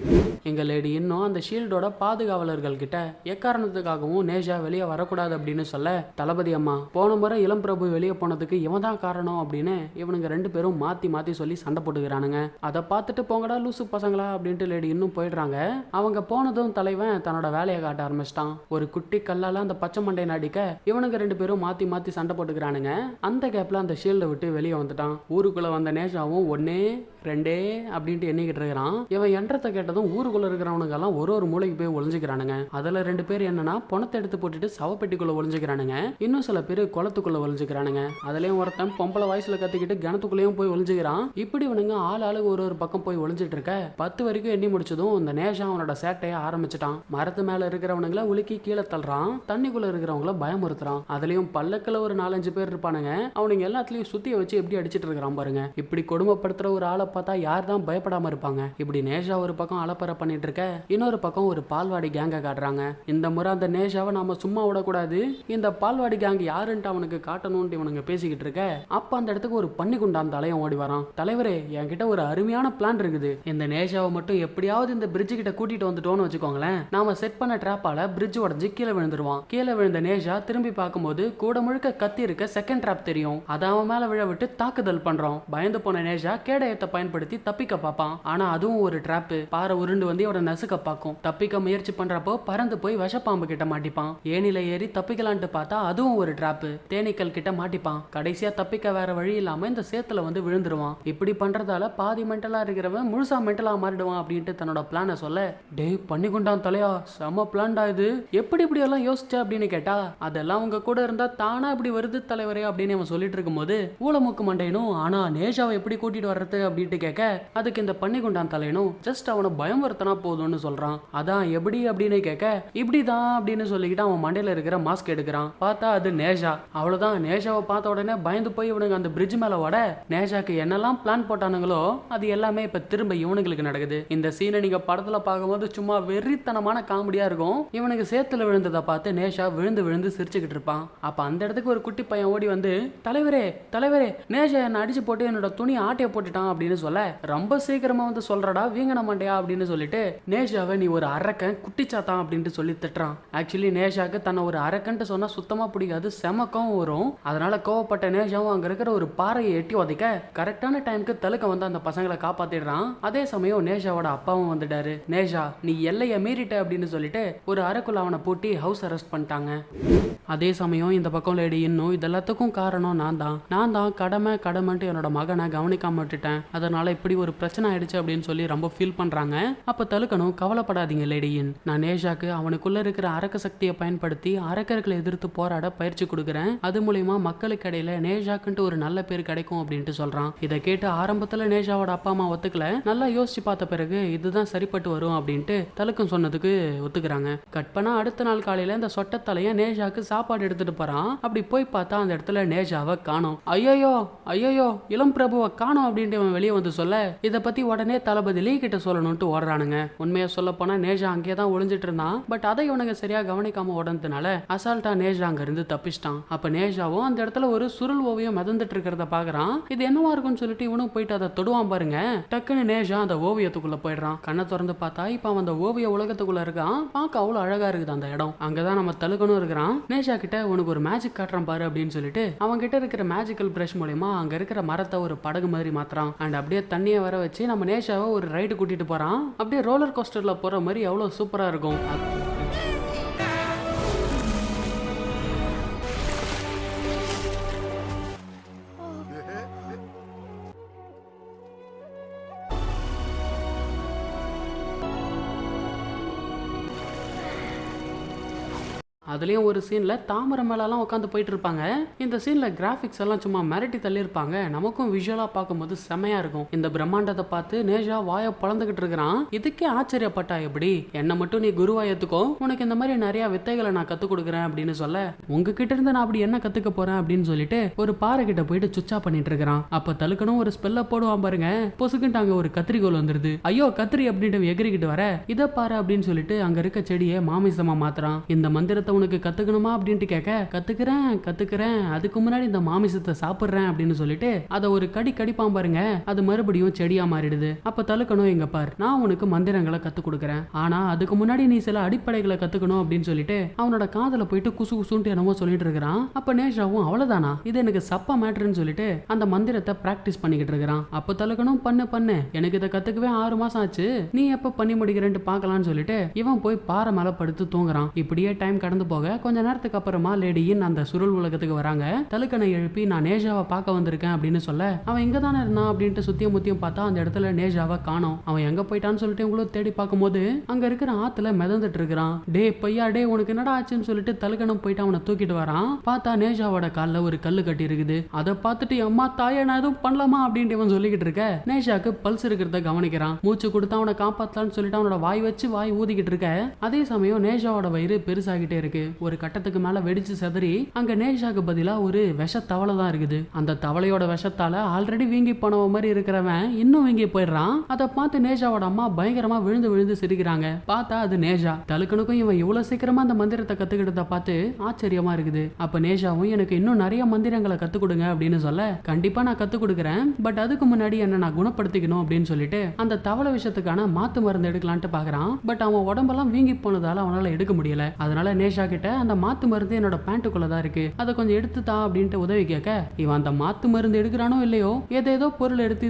எங்க லேடி இன்னும் அந்த ஷீல்டோட பாதுகாவலர்கள் கிட்ட எக்காரணத்துக்காகவும் நேஷா வெளியே வரக்கூடாது அப்படின்னு சொல்ல, தளபதி அம்மா போன முறை இளம் பிரபு வெளியே போனதுக்கு இவன் தான் காரணம் அப்படின்னு இவனுங்க 2 பேரும் மாத்தி மாத்தி சொல்லி சண்டை போட்டுக்கிறானுங்க. அதை பார்த்துட்டு போங்கடா லூசு பசங்களா அப்படின்ட்டு லேடி இன்னும் போயிடுறாங்க. அவங்க போனதும் தலைவன் தன்னோட வேலையை காட்ட ஆரம்பிச்சிட்டான். ஒரு குட்டி கல்லால அந்த பச்சை மண்டையை அடிக்க இவனுங்க 2 பேரும் மாத்தி மாத்தி சண்டை போட்டுக்கிறானுங்க. அந்த கேப்ல அந்த ஷீல்டை விட்டு வெளியே வந்துட்டான். ஊருக்குள்ள வந்த நேஷாவும் 1 2 அப்படின்ட்டு எண்ணிக்கிட்டு இருக்கிறான். இவன் என்றத்தை கேட்டதும் ஊருக்குள்ள இருக்கிறவனுங்க எல்லாம் ஒரு மூளைக்கு போய் ஒளிஞ்சுக்கிறானுங்க. அதுல 2 பேர் என்னன்னா பணத்தை எடுத்து போட்டுட்டு சவப்பெட்டிக்குள்ள ஒளிஞ்சுக்கிறானுங்க. இன்னும் சில பேர் குளத்துக்குள்ள ஒளிஞ்சுக்கிறானுங்க. அதுலயும் ஒருத்தன் பொம்பளை வாய்ஸ்ல கத்திக்கிட்டு கிணத்துக்குள்ளேயும் போய் ஒளிஞ்சுக்கிறான். இப்படி இவனுங்க ஆளுக்கு ஒரு பக்கம் போய் ஒளிஞ்சிட்டு இருக்க 10 வரைக்கும் எண்ணி முடிச்சதும் இந்த நேஷா அவனோட சேட்டையை ஆரம்பிச்சிட்டான். மரத்து மேல இருக்கிறவனுங்கள உலுக்கி கீழே தள்ளுறான், தண்ணிக்குள்ள இருக்கிறவங்கள பயமுறுத்துறான். அதுலயும் பல்லக்குல ஒரு 4-5 பேர் இருப்பானுங்க, அவனுங்க எல்லாத்துலயும் சுத்திய வச்சு எப்படி அடிச்சிட்டு இருக்கிறான் பாருங்க. இப்படி கொடுமைப்படுத்துற ஒரு ஆளை பார்த்தா யார் தான் பயப்படாம இருப்பாங்க. இப்படி நேஷா ஒரு பக்கம் அலப்பற பண்ணிட்டு இருக்க, இன்னொரு பக்கம் ஒரு பால்வாடி கேங்க காட்டுறாங்க. இந்த முறை அந்த நேஷாவை நாம சும்மா விடக்கூடாது, இந்த பால்வாடி கேங் யாருன்ட்டு அவனுக்கு காட்டணும்னு இவனுங்க பேசிக்கிட்டு இருக்க, அப்ப அந்த இடத்துக்கு ஒரு பண்ணி குண்டான் தலையும் ஓடி வரான். தலைவரே, என்கிட்ட ஒரு அருமையான பிளான் இருக்குது, இந்த நேஷாவை மட்டும் எப்படியாவது இந்த பிரிட்ஜ் கிட்ட கூட்டிட்டு வந்துட்டோம்னு வச்சுக்கோங்களேன், நாம செட் பண்ண டிராப்பால பிரிட்ஜ் உடஞ்சு கீழே விழுந்துருவான். கீழே விழுந்த நேஷா திரும்பி பார்க்கும்போது கூட முழுக்க கத்தி இருக்க செகண்ட் டிராப் தெரியும். அதை அவன் மேல விழ விட்டு தாக்குதல் பண்றோம். பயந்து போன நேஷா கேடயத்தை பயன்படுத்தி பயன்படுத்தி தப்பிக்க பார்ப்பான். ஆனா அதுவும் ஒரு டிராப்பு. பாறை உருண்டு வந்து இவனை நசுக்க பார்க்கும். தப்பிக்க முயற்சி பண்றப்போ பறந்து போய் விஷப்பாம்பு கிட்ட மாட்டிப்பான். ஏனில ஏறி தப்பிக்கலான்ட்டு பார்த்தா அதுவும் ஒரு டிராப்பு. தேனீக்கள் கிட்ட மாட்டிப்பான். கடைசியா தப்பிக்க வேற வழி இல்லாம இந்த சேத்துல வந்து விழுந்துருவான். இப்படி பண்றதால பாதி மென்டலா இருக்கிறவன் முழுசா மென்டலா மாறிடுவான் அப்படின்ட்டு தன்னோட பிளான சொல்ல, டே பண்ணிக்கொண்டான் தலையா, செம பிளான்டா இது, எப்படி இப்படி எல்லாம் யோசிச்ச அப்படின்னு கேட்டா, அதெல்லாம் உங்க கூட இருந்தா தானா இப்படி வருது தலைவரே அப்படின்னு அவன் சொல்லிட்டு இருக்கும்போது ஊளமுக்கு மண்டையனும், ஆனா நேஷாவை எப்படி கூட்டிட்டு வர்றது அப்படின்ட்டு கேட்க, அதுக்கு இந்த பண்ணிக்கொண்டான் தலையனும் ஜஸ்ட் அவனை பயமுறுத்தனா போதும்னு சொல்றான். அதான் எப்படி அப்படின்னு கேட்க, இப்படிதான் அப்படின்னு சொல்லிக்கிட்டு அவன் மண்டையில இருக்கிற மாஸ்க் எடுக்கிறான். பார்த்தா அது நேஷா. அவ்வளவுதான். நேஷாவை பார்த்த உடனே பயந்து போய் இவனுங்க அந்த பிரிட்ஜ் மேல ஓட, நேஷாக்கு என்னெல்லாம் பிளான் போட்டானுங்களோ அது எல்லாமே இப்ப திரும்ப இவனுங்களுக்கு நடக்குது. இந்த சீனை நீங்க படத்துல பார்க்கும்போது சும்மா வெறித்தனமான காமெடியா இருக்கும். இவனுக்கு சேத்துல விழுந்ததை பார்த்து நேஷா விழுந்து விழுந்து சிரிச்சுக்கிட்டு இருப்பான். அப்ப அந்த இடத்துக்கு ஒரு குட்டி பையன் ஓடி வந்து, தலைவரே தலைவரே, நேஷா என்ன அடிச்சு போட்டு என்னோட துணி ஆட்டைய போட்டுட்டான் அப்படின்னு சொல்ல, ரொம்ப சீக்கிரமா வந்து சொல்றடா வீங்கன மாட்டையா அப்படின்னு சொல்லிட்டு நேஷாவை நீ ஒரு அரக்கன் குட்டிச்சாத்தான் அப்படின்ட்டு சொல்லி திட்டுறான். ஆக்சுவலி நேஷாக்கு தன்னை ஒரு அரக்கன்ட்டு சொன்னா சுத்தமா பிடிக்காது, செமக்கம் வரும். அதனால கோவப்பட்ட நேஷாவும் அங்க இருக்கிற ஒரு பாறையை எட்டி உதைக்க கரெக்டான டைமுக்கு தலுக்க வந்து அந்த பசங்களை காப்பாத்திடுறான். அதே சமயம் நேஷாவோட அப்பாவும் வந்துட்டாரு. நேஷா நீ எல்லையை மீறிட்ட அப்படின்னு சொல்லிட்டு ஒரு அறைக்குள்ள அவனை பூட்டி ஹவுஸ் அரெஸ்ட் பண்ணிட்டாங்க. அதே சமயம் இந்த பக்கம் லேடி இன்னும் இதெல்லாத்துக்கும் காரணம் நான் தான் கடமைன்ட்டு என்னோட மகனை கவனிக்காம விட்டுட்டேன், அதனால இப்படி ஒரு பிரச்சனை ஆயிடுச்சு அப்படின்னு சொல்லி ரொம்ப ஃபீல் பண்றாங்க. அப்ப தலுக்கணும், கவலைப்படாதீங்க லேடியின், நான் நேஷாக்கு அவனுக்குள்ள இருக்கிற அரக்க சக்தியை பயன்படுத்தி அரக்கர்களை எதிர்த்து போராட பயிற்சி கொடுக்குறேன். அது மூலியமா மக்களுக்கு இடையில நேஷாக்குன்ட்டு ஒரு நல்ல பேர் கிடைக்கும் அப்படின்ட்டு சொல்றான். இதை கேட்டு ஆரம்பத்துல நேஷாவோட அப்பா அம்மா ஒத்துக்கல. நல்லா யோசிச்சு பார்த்த பிறகு இதுதான் சரிப்பட்டு வரும் அப்படின்ட்டு தலுக்கம் சொன்னதுக்கு ஒத்துக்கிறாங்க. கட் பண்ணா அடுத்த நாள் காலையில இந்த சொட்டத்தலைய நேஷாக்கு சாப்பாடு எடுத்துட்டு போறான். அப்படி போய் பார்த்தா அந்த இடத்துல நேஷாவை காணோம். ஐயோ இளம் பிரபுவை காணோம் அப்படின்ட்டு அவன் வெளியே வந்து சொல்ல, இதை பத்தி உடனே தளபதி லீ கிட்ட சொல்லணும்ட்டு ஓடுறானுங்க. உண்மையா சொல்ல போனா நேஷா அங்கேயே தான் ஒளிஞ்சிட்டு இருந்தான். பட் அதை இவனுங்க சரியா கவனிக்காம உடனதுனால அசால்ட்டா நேஷா அங்க இருந்து தப்பிச்சிட்டான். அப்ப நேஷாவும் அந்த இடத்துல ஒரு சுருள் ஓவியம் மிதந்துட்டு இருக்கிறத பாக்குறான். இது என்னவா இருக்கும்னு சொல்லிட்டு இவனும் போயிட்டு அதை தொடுவான் பாருங்க. டக்குன்னு நேஷா அந்த ஓவியத்துக்குள்ள போயிடுறான். கண்ணை திறந்து பார்த்தா இப்ப அவன் அந்த ஓவிய உலகத்துக்குள்ள இருக்கான். பார்க்க அவ்வளவு அழகா இருக்குது அந்த இடம். அங்கதான் நம்ம தலுக்கணும் இருக்கிறான். நேஷா கிட்ட உனக்கு ஒரு மேஜிக் காட்டுறான் பாரு அப்படின்னு சொல்லிட்டு அவன் கிட்ட இருக்கிற மேஜிக்கல் பிரஷ் மூலமா அங்க இருக்கிற மரத்தை ஒரு படகு மாதிரி மாத்துறான். அண்ட் அப்படியே தண்ணியை வர வச்சு நம்ம நேஷாவை ஒரு ரைடு கூட்டிட்டு போறான். அப்படியே ரோலர் கோஸ்டர்ல போற மாதிரி எவ்வளவு சூப்பரா இருக்கும். அதுலயும் ஒரு சீன்ல தாமரை மேலாம் உட்காந்து போயிட்டு இருப்பாங்க. இந்த சீன்ல கிராபிக்ஸ் எல்லாம் சும்மா மிரட்டி தள்ளி இருப்பாங்க. நமக்கும் விஷுவலா பார்க்கும்போது செமையா இருக்கும். இந்த பிரம்மாண்டத்தை பார்த்து நேஷா வாயை பழந்துகிட்டு இருக்கிறான். இதுக்கே ஆச்சரியப்பட்டா, எப்படி என்ன மட்டும் நீ குருவா ஏத்துக்கோ, உனக்கு இந்த மாதிரி நிறைய வித்தைகளை நான் கத்து கொடுக்குறேன் அப்படின்னு சொல்ல, உங்ககிட்ட இருந்து நான் அப்படி என்ன கத்துக்க போறேன் அப்படின்னு சொல்லிட்டு ஒரு பாறை கிட்ட போயிட்டு சுச்சா பண்ணிட்டு இருக்கிறான். அப்ப தலுக்கணும் ஒரு ஸ்பெல்ல போடுவான் பாருங்க. பொசுக்கிட்டு அங்க ஒரு கத்திரிக்கோல் வந்துருது. ஐயோ கத்திரி அப்படின்ட்டு எகிரிக்கிட்டு வர, இதை பாரு அப்படின்னு சொல்லிட்டு அங்க இருக்க செடியை மாமிசமா மாத்துறான். இந்த மந்திரத்தை உனக்கு கத்துக்கணுமா அப்படின்ட்டு கேட்க, கத்துக்கிறேன் அதுக்கு முன்னாடி இந்த மாமிசத்தை சாப்பிடுறேன் அப்படின்னு சொல்லிட்டு அதை ஒரு கடிப்பான் பாருங்க. அது மறுபடியும் செடியா மாறிடுது. அப்ப தலுக்கணும், எங்க பார், நான் உனக்கு மந்திரங்களை கத்து கொடுக்குறேன், ஆனா அதுக்கு முன்னாடி நீ சில அடிப்படைகளை கத்துக்கணும் அப்படின்னு சொல்லிட்டு அவனோட காதல போயிட்டு குசு குசுன்ட்டு என்னமோ சொல்லிட்டு இருக்கிறான். அப்ப நேஷாவும் அவ்வளவுதானா, இது எனக்கு சப்பா மேட்டர்ன்னு சொல்லிட்டு அந்த மந்திரத்தை பிராக்டிஸ் பண்ணிக்கிட்டு இருக்கிறான். அப்ப தலுக்கணும், பண்ணு எனக்கு இதை கத்துக்கவே 6 மாசம் ஆச்சு, நீ எப்ப பண்ணி முடிக்கிறேன்ட்டு பாக்கலாம்னு சொல்லிட்டு இவன் போய் பாறை மேல படுத்து தூங்குறான். இப்படியே டைம் கடந்து போக கொஞ்ச நேரத்துக்கு அப்புறமா லேடியின் அந்த சுருள் உலகத்துக்கு வராங்க. தலுக்கனை எழுப்பி நான் நேஷாவை பார்க்க வந்திருக்கேன் அப்படின்னு சொல்ல, அவன் எங்க தானே இருந்தான் அப்படின்ட்டு சுத்தியும் முத்தியும் பார்த்தா அந்த இடத்துல நேஷாவை காணோம். அவன் எங்க போயிட்டான்னு சொல்லிட்டு இவங்களும் தேடி பார்க்கும்போது அங்க இருக்கிற ஆத்துல மிதந்துட்டு இருக்கிறான். டே பையா டே உனக்கு என்னடா ஆச்சுன்னு சொல்லிட்டு தலுக்கனும் போயிட்டு அவனை தூக்கிட்டு வரான். பார்த்தா நேஷாவோட கால்ல ஒரு கல்லு கட்டி இருக்குது. அதை பார்த்துட்டு அம்மா தாயே நான் எதுவும் பண்ணலாமா அப்படின்ட்டு இவன் சொல்லிக்கிட்டு இருக்க, நேஷாக்கு பல்ஸ் இருக்கிறத கவனிக்கிறான். மூச்சு கொடுத்து அவனை காப்பாத்தலான்னு சொல்லிட்டு அவனோட வாய் வச்சு வாய் ஊதிக்கிட்டு இருக்க. அதே சமயம் நேஷாவோட வயிறு பெருசாகிட்டே இருக்கு. ஒரு கட்டத்துக்கு மேல வெடிச்சு செதறி அங்க நேஷாக்கு பதிலா ஒரு விஷ தவளை தான் இருக்குது. அந்த தவளையோட விஷத்தால ஆல்ரெடி வீங்கி போனவ மாதிரி இருக்கிறவன் இன்னும் வீங்கி போயிடுறான். அதை பார்த்து நேஷாவோட அம்மா பயங்கரமா விழுந்து சிரிக்கிறாங்க. பார்த்தா அது நேஷா. தலுக்கனுக்கும் இவன் இவ்வளவு சீக்கிரமா அந்த மந்திரத்தை கத்துக்கிட்டத பார்த்து ஆச்சரியமா இருக்குது. அப்ப நேஷாவும் எனக்கு இன்னும் நிறைய மந்திரங்களை கத்து கொடுங்க அப்படின்னு சொல்ல, கண்டிப்பா நான் கத்து கொடுக்குறேன், பட் அதுக்கு முன்னாடி என்ன நான் குணப்படுத்திக்கணும் அப்படின்னு சொல்லிட்டு அந்த தவளை விஷயத்துக்கான மாத்து மருந்து எடுக்கலான்ட்டு பாக்குறான். பட் அவன் உடம்பெல்லாம் வீங்கி போனதால அவனால எடுக்க முடியல. அதனால நேஷா கிட்ட அந்த மாத்து மருந்து என்னோட பேண்ட்டுக்குள்ளதான் இருக்கு, அதை கொஞ்சம் எடுத்துதா அப்படின்ட்டு உதவி கேட்க இவன் அந்த மாத்து மருந்து எடுக்கிறானோ இல்லையோ ஏதேதோ பொருள் எடுத்து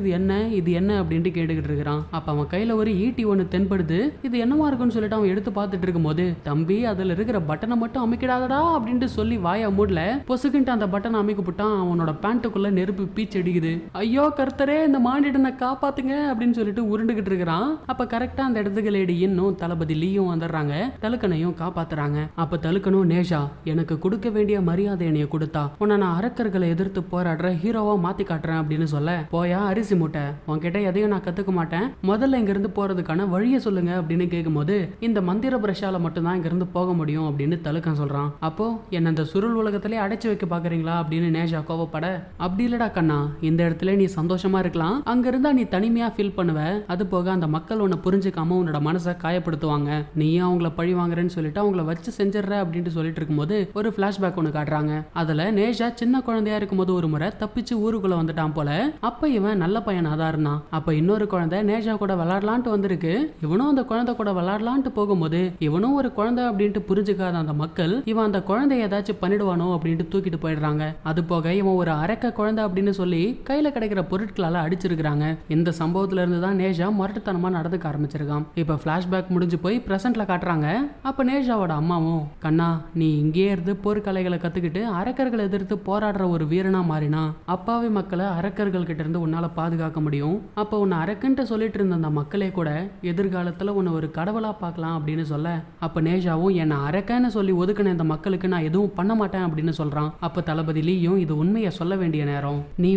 இது என்ன அப்படின்ட்டு கேட்டுக்கிட்டு இருக்கிறான். அப்ப அவன் கையில ஒரு ஈட்டி ஒண்ணு தென்படுது. இது என்னவா இருக்குன்னு சொல்லிட்டு அவன் எடுத்து பார்த்துட்டு இருக்கும்போது தம்பி அதுல இருக்கிற பட்டனை மட்டும் அமைக்கிடாதடா அப்படின்ட்டு சொல்லி வாயா மூடல பொசுக்கிட்டு அந்த பட்டனை அமைக்கப்பட்டான். அவனோட பேண்ட்டுக்குள்ள நெருப்பு பீச்சடிக்குது. ஐயோ கர்த்தரே இந்த மானிடனை காப்பாத்துங்க அப்படின்னு சொல்லிட்டு உருண்டுகிட்டு இருக்கிறான். அப்ப கரெக்டா அந்த இடத்துக்கு லேடி இன்னும் தளபதி லீயும் வந்துடுறாங்க. தலுக்கனையும் காப்பாத்துறாங்க. அப்ப தலுக்கனும் நேஷா எனக்கு கொடுக்க வேண்டிய மரியாதை என்னைய கொடுத்தா உன்னை நான் அரக்கர்களை எதிர்த்து போராடுற ஹீரோவா மாத்தி காட்டுறேன் அப்படின்னு சொல்ல போயா அரிசி மூட்டை உன்கிட்ட எதையும் நான் கத்துக்க மாட்டேன், முதல்ல இங்க இருந்து போறதுக்கான வழியை சொல்லுங்க அப்படின்னு கேட்கும்போது இந்த மந்திர பிரஷால மட்டும்தான் இங்க இருந்து போக முடியும் அப்படின்னு தலுக்கன் சொல்றான். அப்போ என்ன இந்த சுருள் உலகத்திலே அடைச்சு வைக்க பாக்குறீங்களா அப்படின்னு நேஷா கோவப்பட அப்படி இல்லடா கண்ணா, இந்த இடத்துல நீ சந்தோஷமா இருக்கலாம், அங்க இருந்தா நீ தனிமையா ஃபீல் பண்ணுவ, அது போக அந்த மக்கள் உன்னை புரிஞ்சுக்காம உன்னோட மனசை காயப்படுத்துவாங்க, நீயும் அவங்கள பழி வாங்குறேன்னு சொல்லிட்டு அவங்கள வச்சு செஞ்சிடற அப்படின்னு சொல்லிட்டு இருக்கும்போது ஒரு பிளாஷ்பேக் ஒன்று காட்டுறாங்க. அதுல நேஷா சின்ன குழந்தையா இருக்கும்போது ஒரு முறை தப்பிச்சு ஊருக்குள்ள வந்துட்டான் போல. அப்ப இவன் நல்ல பையனா தான் இருந்தான். அப்ப இன்னொரு குழந்தை நேஷா கூட விளையாடலான்ட்டு வந்திருக்கு. இவனும் அந்த குழந்தை கூட விளையாடலான்ட்டு போகும்போது இவனும் ஒரு குழந்தை அப்படின்ட்டு புரிஞ்சுக்காத அந்த மக்கள் இவன் அந்த குழந்தைய ஏதாச்சும் பண்ணிடுவானோ அப்படின்ட்டு தூக்கிட்டு போயிடுறாங்க. அது போக இவன் ஒரு அரக்க குழந்தை அப்படின்னு சொல்லி கையில கிடைக்கிற பொருட்களால அடிச்சிருக்காங்க. இந்த சம்பவத்துல இருந்து தான் நேஷா முரட்டுத்தனமா நடந்துக்க ஆரம்பிச்சிருக்கான். இப்ப பிளாஷ்பேக் முடிஞ்சு போய் பிரசன்ட்ல காட்டுறாங்க. அப்ப நேஷாவோட அம்மாவும் கண்ணா நீ இங்கேயே இருந்து போர்க்கலைகளை கத்துக்கிட்டு அரக்கர்களை எதிர்த்து போராடுற ஒரு வீரனா மாறினா அப்பாவி மக்களை அரக்கர்கள் கிட்ட இருந்து உன்னால பாதுகாக்க முடியும். அப்ப உன்னை அரக்கன்ட்டு சொல்லிட்டு இருந்த அந்த மக்களே கூட எதிர்காலத்துல உன்னை ஒரு கடவுளா பார்க்கலாம் அப்படின்னு சொல்ல அப்ப நேஷாவும் என்ன அரக்கன்னு சொல்லி ஒதுக்கின இந்த மக்களுக்கு நான் எதுவும் பண்ண மாட்டேன் அப்படின்னு சொல்றான். அப்ப தளபதி லீயும் இது உண்மையை சொல்ல வேண்டிய நேரம், நீ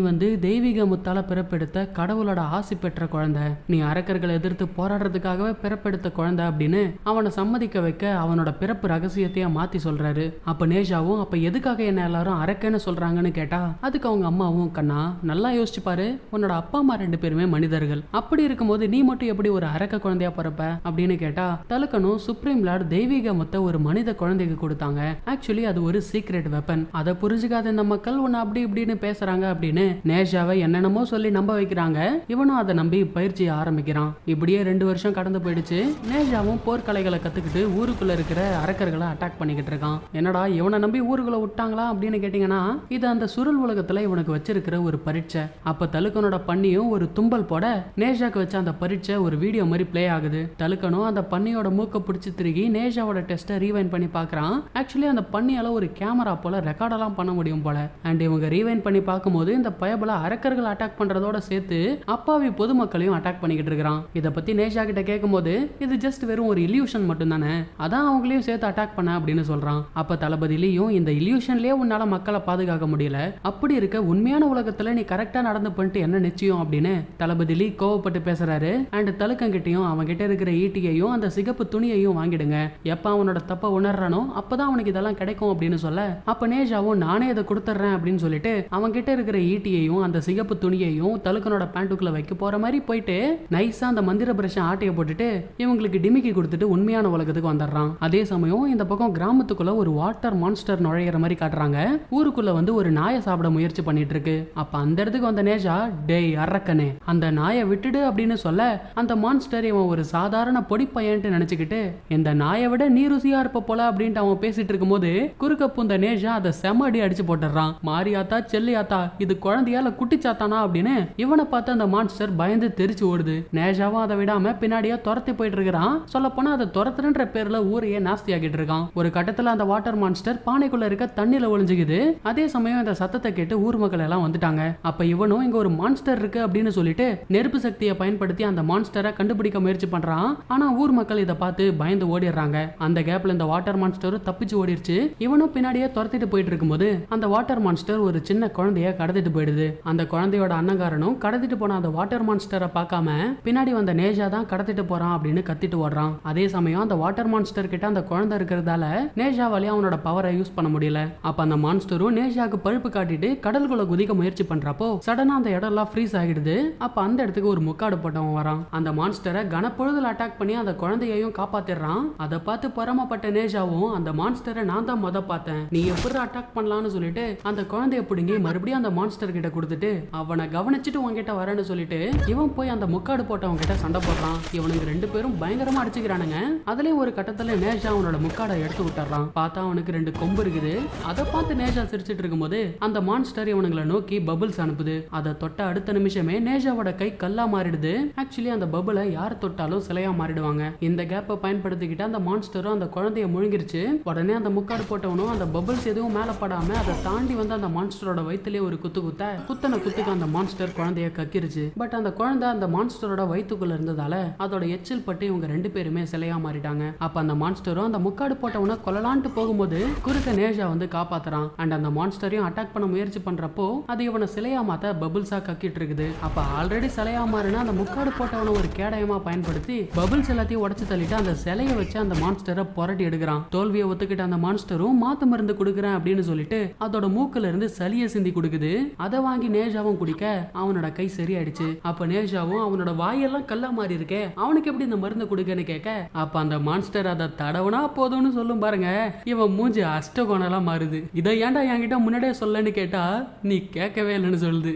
தெய்வீக முத்தால பிறப்பெடுத்த கடவுளோட ஆசி பெற்ற குழந்தை, நீ அரக்கர்களை எதிர்த்து போராடுறதுக்காகவே பிறப்பெடுத்த குழந்தை அப்படின்னு அவனை சம்மதிக்க வைக்க அவனோட பிறப்பு ரகசியத்தையே மாத்தி சொல்றாரு. அப்ப நேஷாவும் அப்ப எதுக்காக என்ன எல்லாரும் அரக்கன்னு சொல்றாங்கன்னு கேட்டா அதுக்கு அவங்க அம்மாவும் கண்ணா நல்லா யோசிச்சு பாரு, உன்னோட அப்பா அம்மா 2 பேருமே மனிதர்கள், அப்படி இருக்கும்போது நீ மட்டும் எப்படி ஒரு அரக்க குழந்தையா பிறப்ப அப்படின்னு கேட்டா தலுக்கனும் சுப்ரீம் லார்ட் தெய்வீக முத்த ஒரு மனித குழந்தைக்கு கொடுத்தாங்க, ஆக்சுவலி அது ஒரு சீக்ரெட் வெப்பன், அதை புரிஞ்சுக்காத இந்த மக்கள் உன்னை அப்படி இப்படின்னு பேசுறாங்க அப்படின்னு நேஷாவை என்னென்னமோ சொல்லி நம்ப வைக்கிறாங்க. இவனும் அதை நம்பி பயிற்சியை ஆரம்பிக்கிறான். இப்படியே 2 வருஷம் கடந்து போயிடுச்சு. நேஷாவும் போர்க்கலைகளை கத்துக்கிட்டு ஊருக்குள்ள இருக்கிற அரக்கர்களை அட்டாக் பண்ணிக்கிட்டு இருக்கான். என்னடா இவனை நம்பி ஊருக்குள்ள விட்டாங்களா அப்படின்னு கேட்டீங்கன்னா இது அந்த சுருள் உலகத்துல இவனுக்கு வச்சிருக்கிற ஒரு பரீட்சை. அப்ப தலுக்கனோட பண்ணியும் ஒரு தும்பல் போட நேஷாக்கு வச்ச அந்த பரீட்சை ஒரு வீடியோ மாதிரி பிளே ஆகுது. தலுக்கனும் அந்த பண்ணியோட மூக்க பிடிச்சி திருகி நேஷாவோட டெஸ்ட்டை ரீவைண்ட் பண்ணி பார்க்கறான். ஆக்சுவலி அந்த பண்ணியால ஒரு கேமரா போல ரெக்கார்டெல்லாம் பண்ண முடியும் போல. அண்ட் இவங்க ரீவைண்ட் பண்ணி பார்க்கும்போது இந்த பயபல அரக்கர்கள் அட்டாக் பண்றதோட சேர்த்து அப்பாவி பொதுமக்களையும் அட்டாக் பண்ணிக்கிட்டு இருக்கிறான். இதை பத்தி நேஷா கிட்ட கேட்கும்போது இது ஜஸ்ட் வெறும் ஒரு இல்யூஷன் மட்டும் தானே, அதான் அவங்களையும் சேர்த்து அட்டாக் பண்ண அப்படின்னு சொல்றான். அப்ப தளபதியிலையும் இந்த இல்யூஷன்லயே உன்னால மக்களை பாதுகாக்க முடியல, அப்படி இருக்க உண்மையான உலகத்துல நீ கரெக்டா நடந்து பண்ணிட்டு என்ன நிச்சயம் அப்படின்னு தளபதி கோவப்பட்டு பேசுறாரு. அண்ட் தலுக்கங்கிட்டையும் அவன் கிட்ட இருக்கிற ஈட்டியையும் அந்த சிகப்பு துணியையும் வாங்கிடுங்க, எப்ப அவனோட தப்ப உணர்றானோ அப்பதான் அவனுக்கு இதெல்லாம் கிடைக்கும் அப்படின்னு சொல்ல அப்ப நேஷாவும் நானே இதை கொடுத்துறேன் அப்படின்னு சொல்லிட்டு அவன் கிட்ட இருக்கிற ஈட்டியையும் அந்த சிகப்பு துணியையும் தலுக்கனோட பேண்ட்டுக்குள்ள வைக்க போற மாதிரி போயிட்டு நைஸா அந்த மந்திர பிரஷன் ஆட்டையை போட்டுட்டு இவங்களுக்கு டிமிக்கி கொடுத்துட்டு உண்மையான உலகத்துக்கு வந்துடுறான். அதே சமயம் இந்த பக்கம் கிராமத்துக்குள்ள ஒரு வாட்டர் மான்ஸ்டர் நுழையிற மாதிரி காட்டுறாங்க. ஊருக்குள்ள ஒரு நாயை சாப்பிட முயற்சி பண்ணிட்டு இருக்கு. அப்ப அந்த இடத்துக்கு வந்த நேஷா டேய் அரக்கனே அந்த நாயை விட்டுடு அப்படின்னு சொல்ல அந்த மான்ஸ்டர் இவன் ஒரு சாதாரண பொடி பையன்ட்டு நினைச்சுக்கிட்டு இந்த நாயை விட நீ ருசியா இருப்ப போல அப்படின்ட்டு அவன் பேசிட்டு இருக்கும்போது குறுக்க பூந்த நேஷா அதை செம அடி அடிச்சு போட்டுறான். மாரியாத்தா செல்லியாத்தா இது குழந்தையால குட்டிச்சாத்தானா அப்படின்னு இவனை பார்த்து அந்த மான்ஸ்டர் பயந்து தெரிச்சு ஓடுது. நேஷாவும் அதை விடாம பின்னாடியா துரத்தி போயிட்டு இருக்கிறான். சொல்ல போனா அதை துரத்துன்ற பேர்ல ஊரையே நாஸ்தி ஆகிட்டு இருக்கான். ஒரு கட்டத்துல அந்த வாட்டர் மான்ஸ்டர் பானைக்குள்ள இருக்க தண்ணியில ஒளிஞ்சுக்குது. அதே சமயம் இந்த சத்தத்தை கேட்டு ஊர் மக்கள் எல்லாம் வந்துட்டாங்க. அப்ப இவனும் இங்க ஒரு மான்ஸ்டர் இருக்கு அப்படின்னு சொல்லிட்டு நெருப்பு சக்தியை பயன்படுத்தி அந்த மான்ஸ்டரை கண்டுபிடிக்க முயற்சி பண்றான். ஆனா ஊர் மக்கள் இதை பார்த்து பயந்து ஓடிடுறாங்க. அந்த கேப்ல இந்த வாட்டர் மான்ஸ்டர் தப்பிச்சு ஓடிடுச்சு. இவனும் பின்னாடியே துரத்திட்டு போயிட்டு இருக்கும்போது அந்த வாட்டர் மான்ஸ்டர் ஒரு சின்ன குழந்தைய கடத்திட்டு போயிடுது. அந்த குழந்தையோட அண்ணங்காரனும் கடத்திட்டு போன அந்த வாட்டர் மான்ஸ்டரை பார்க்காம பின்னாடி வந்த நேஷா தான் கடத்திட்டு போறான் அப்படின்னு கத்திட்டு ஓடுறான். அதே சமயம் அந்த வாட்டர் மான்ஸ்டர் கிட்ட அந்த குழந்தை இருக்கிறதால நேஷாவாலே அவனோட பவரை யூஸ் பண்ண முடியல. அப்ப அந்த மான்ஸ்டரும் நேஷாக்கு பழுப்பு காட்டிட்டு கடலுக்குள்ள குதிக்க முயற்சி பண்றப்போ சடனா அந்த இடம் எல்லாம் ஃப்ரீஸ் ஆகிடுது. அப்ப அந்த இடத்துக்கு ஒரு முக்காடு போட்டவன் வரான். அந்த மான்ஸ்டரை கனப்பொழுதுல அட்டாக் பண்ணி அந்த குழந்தையையும் காப்பாத்திடுறான். அதை பார்த்து பரமப்பட்ட நேஷாவும் அந்த மான்ஸ்டரை நான் தான் பார்த்தேன், நீ எப்படி அட்டாக் பண்ணலாம்னு சொல்லிட்டு அந்த குழந்தைய பிடுங்கி மறுபடியும் அந்த மான்ஸ்டர் கிட்ட கொடுத்துட்டு அவனை கவனிச்சுட்டு உன்கிட்ட வரேன்னு சொல்லிட்டு இவன் போய் அந்த முக்காடு போட்டவன் கிட்ட சண்டை போடுறான். இவனுக்கு 2 பேரும் பயங்கரமா அடிச்சுக்கிறானுங்க. அதுலயும் ஒரு கட்டத்துல நேஷா அவனோட முக்காடை எடுத்து விட்டுறான். பார்த்தா அவனுக்கு 2 கொம்பு இருக்குது. அதை பார்த்து நேஜா சிரிச்சிட்டு இருக்கும்போது அந்த மான்ஸ்டர் இவனுங்களை நோக்கி பபிள்ஸ் அனுப்புது. அதை தொட்ட அடுத்த நிமிஷமே நேஜாவோட கை கல்லா மாறிடுது. ஆக்சுவலி அந்த பபிளை யார் தொட்டாலும் சிலையா மாறிடுவாங்க. இந்த கேப்பை பயன்படுத்திக்கிட்டு அந்த மான்ஸ்டரும் அந்த குழந்தைய முழுங்கிருச்சு. உடனே அந்த முக்காடு போட்டவனும் அந்த பபிள்ஸ் எதுவும் மேல படாம அதை தாண்டி வந்து அந்த மான்ஸ்டரோட வயிற்றுலயே ஒரு குத்துன குத்துக்கு அந்த மான்ஸ்டர் குழந்தைய கக்கிருச்சு. பட் அந்த குழந்தை அந்த மான்ஸ்டரோட வயிற்றுக்குள்ள இருந்ததால அதோட எச்சில் பட்டு இவங்க 2 பேருமே சிலையா மாறிட்டாங்க. அப்ப அந்த மான்ஸ்டரும் அந்த முக்காடு போட்டவனை கொல்லலான்ட்டு போகும்போது குறுக்க நேஜா வந்து காப்பாத்துறான். அண்ட் அந்த மான்ஸ்டரையும் அட்டாக் பண்ண முயற்சி பண்றப்போ அது இவனை சிலையா மாத்த பபிள்ஸா கக்கிட்டு இருக்குது. அப்ப ஆல்ரெடி சிலையா மாறினா அந்த முக்காடு போட்டவனை ஒரு கேடயமா பயன்படுத்தி பபிள்ஸ் எல்லாத்தையும் உடைச்சு தள்ளிட்டு அந்த சிலையை வச்சு அந்த மான்ஸ்டரை புரட்டி எடுக்கிறான். தோல்வியை ஒத்துக்கிட்ட அந்த மான்ஸ்டரும் மாத்து மருந்து கொடுக்குறேன் அப்படின்னு சொல்லிட்டு அதோட மூக்குல இருந்து சளியை சிந்தி கொடுக்குது. அதை வாங்கி நேஜாவும் குடிக்க அவனோட கை சரியாயிடுச்சு. அப்ப நேஜாவும் அவனோட வாயெல்லாம் கல்லா மாறி இருக்கே, அவனுக்கு எப்படி இந்த மருந்து கொடுக்கன்னு கேட்க அப்ப அந்த மான்ஸ்டர் அதை தடவுனா போதும்னு சொல்லும் பாருங்க. இவன் மூஞ்சி அஷ்டகோணலா மாறுது. இதை ஏன்டா என்கிட்ட முன்னாடியே சொல்லன்னு கேட்டா நீ கேட்கவே இல்லைன்னு சொல்லுது.